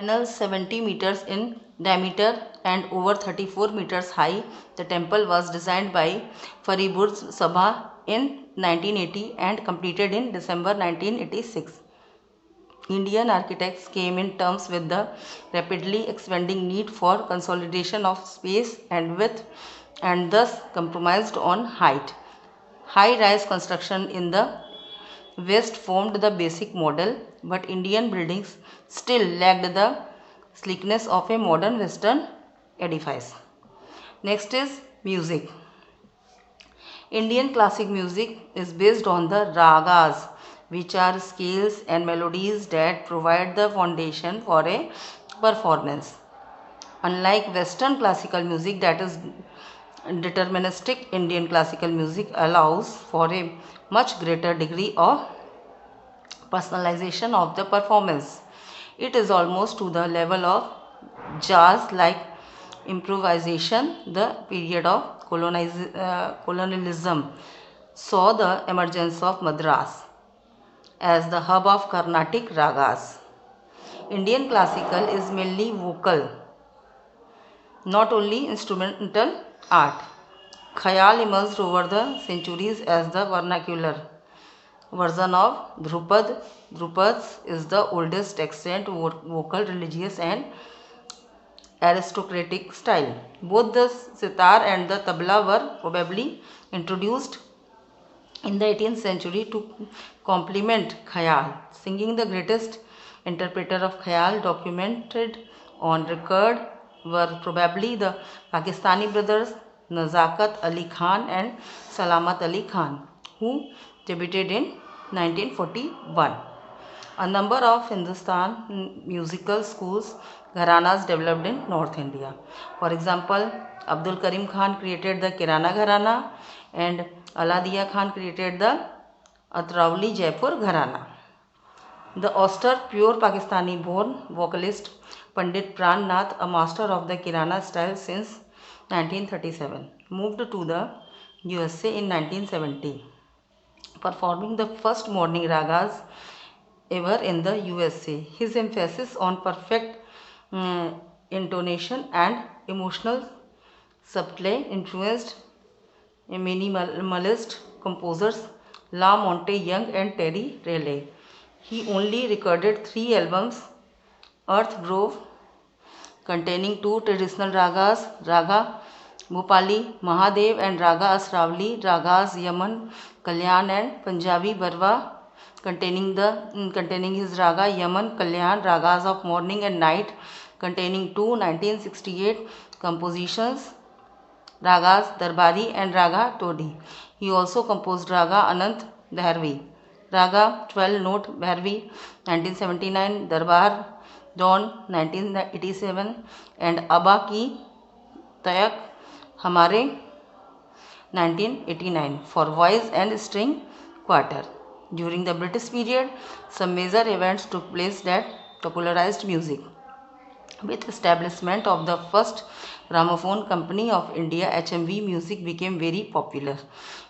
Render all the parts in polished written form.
Panels 70 meters in diameter and over 34 meters high, the temple was designed by Fariburz Sabha in 1980 and completed in December 1986. Indian architects came in terms with the rapidly expanding need for consolidation of space and width and thus compromised on height. High-rise construction in the West formed the basic model, but Indian buildings still lacked the sleekness of a modern Western edifice. Next is music. Indian classic music is based on the ragas, which are scales and melodies that provide the foundation for a performance. Unlike Western classical music, that is deterministic, Indian classical music allows for a much greater degree of personalization of the performance. It is almost to the level of jazz like improvisation. The period of colonialism saw the emergence of Madras as the hub of Carnatic ragas. Indian classical is mainly vocal, not only instrumental art. Khayal emerged over the centuries as the vernacular version of Dhrupad. Dhrupads is the oldest extant vocal, religious and aristocratic style. Both the sitar and the tabla were probably introduced in the 18th century to complement Khayal. Singing, the greatest interpreter of Khayal documented on record were probably the Pakistani brothers Nazakat Ali Khan and Salamat Ali Khan, who debuted in 1941. A number of Hindustan musical schools, gharanas developed in North India. For example, Abdul Karim Khan created the Kirana Gharana and Aladia Khan created the Atrawli Jaipur Gharana. The austere, pure Pakistani-born vocalist Pandit Pran Nath, a master of the Kirana style since 1937, moved to the USA in 1970, performing the first morning ragas ever in the USA. His emphasis on perfect intonation and emotional subtlety influenced minimalist composers La Monte Young and Terry Riley. He only recorded 3 albums: Earth Grove, containing 2 traditional ragas, Raga Bhopali Mahadev and Raga Asravali, Ragas Yaman Kalyan and Punjabi Barwa, containing his Raga Yaman Kalyan, Ragas of Morning and Night, containing 2 1968 compositions, Ragas Darbari and Raga Todi. He also composed Raga Anant Bhairavi, Raga 12 Note Bhairavi 1979, Darbar Dawn 1987 and Abba Ki Tayak Hamare 1989 for voice and string quartet. During the British period, some major events took place that popularized music. With establishment of the first gramophone company of India, HMV, music became very popular.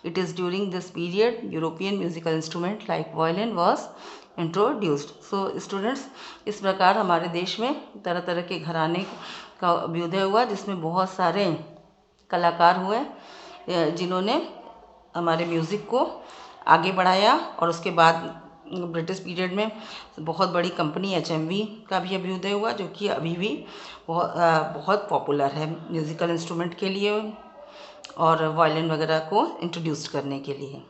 It is during this period European musical instrument like violin was introduced. So students, इस प्रकार हमारे देश में तरह तरह के घराने का अभ्युदय हुआ, जिसमें बहुत सारे कलाकार हुए जिन्होंने हमारे म्यूज़िक को आगे बढ़ाया। और उसके बाद ब्रिटिश पीरियड में बहुत बड़ी कंपनी HMV का भी अभ्युदय हुआ, जो कि अभी भी बहुत पॉपुलर है म्यूज़िकल इंस्ट्रूमेंट के लिए और वायलिन वगैरह को इंट्रोड्यूस करने के लिए।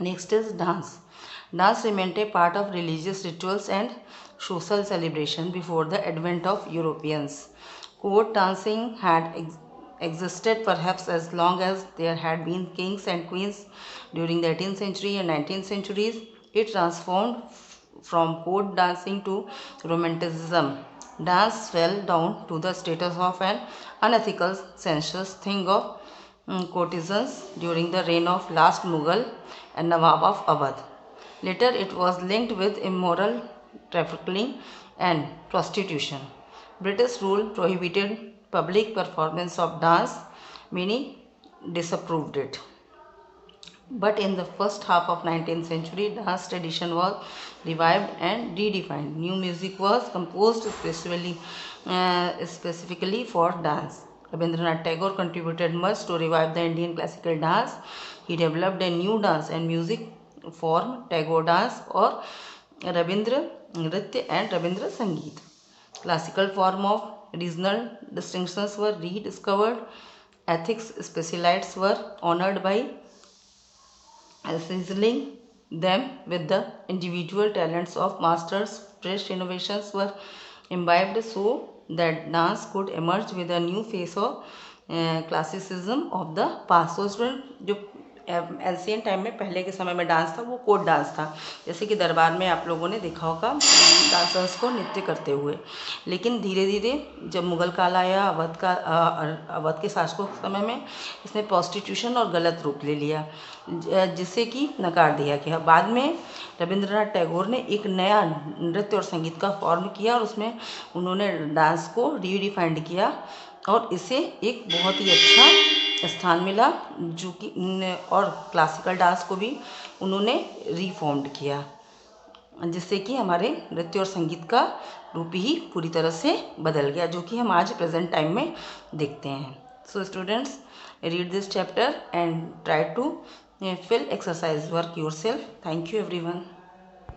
Next is dance. Dance remained a part of religious rituals and social celebration before the advent of Europeans. Court dancing had existed perhaps as long as there had been kings and queens. During the 18th century and 19th centuries, it transformed from court dancing to romanticism. Dance fell down to the status of an unethical, sensuous thing of courtesans during the reign of last Mughal and Nawab of Awadh. Later, it was linked with immoral trafficking and prostitution. British rule prohibited public performance of dance. Many disapproved it. But in the first half of 19th century, dance tradition was revived and redefined. New music was composed specifically for dance. Rabindranath Tagore contributed much to revive the Indian classical dance. He developed a new dance and music form, Tagore dance or Rabindra Nritya and Rabindra Sangeet. Classical form of regional distinctions were rediscovered. Ethics specialists were honored by sizzling them with the individual talents of masters. Fresh innovations were imbibed so that dance could emerge with a new face of classicism of the past. So student जो ancient time में पहले के समय में dance था वो code dance था, जैसे कि दरबार में आप लोगों ने देखा होगा डांसर्स को नृत्य करते हुए। लेकिन धीरे धीरे जब मुगल काल आया, अवध के शासकों के समय में इसने प्रोस्टिट्यूशन और गलत रूप ले लिया, जिसे कि नकार दिया गया। बाद में रविंद्रनाथ टैगोर ने एक नया नृत्य और संगीत का फॉर्म किया और उसमें उन्होंने डांस को रीडिफाइंड किया और इसे एक बहुत ही अच्छा स्थान मिला, जो कि और क्लासिकल डांस को भी उन्होंने रिफॉर्म्ड किया, जिससे कि हमारे नृत्य और संगीत का रूप ही पूरी तरह से बदल गया, जो कि हम आज प्रेजेंट टाइम में देखते हैं। So students, read this chapter and try to fill exercise work yourself. Thank you everyone.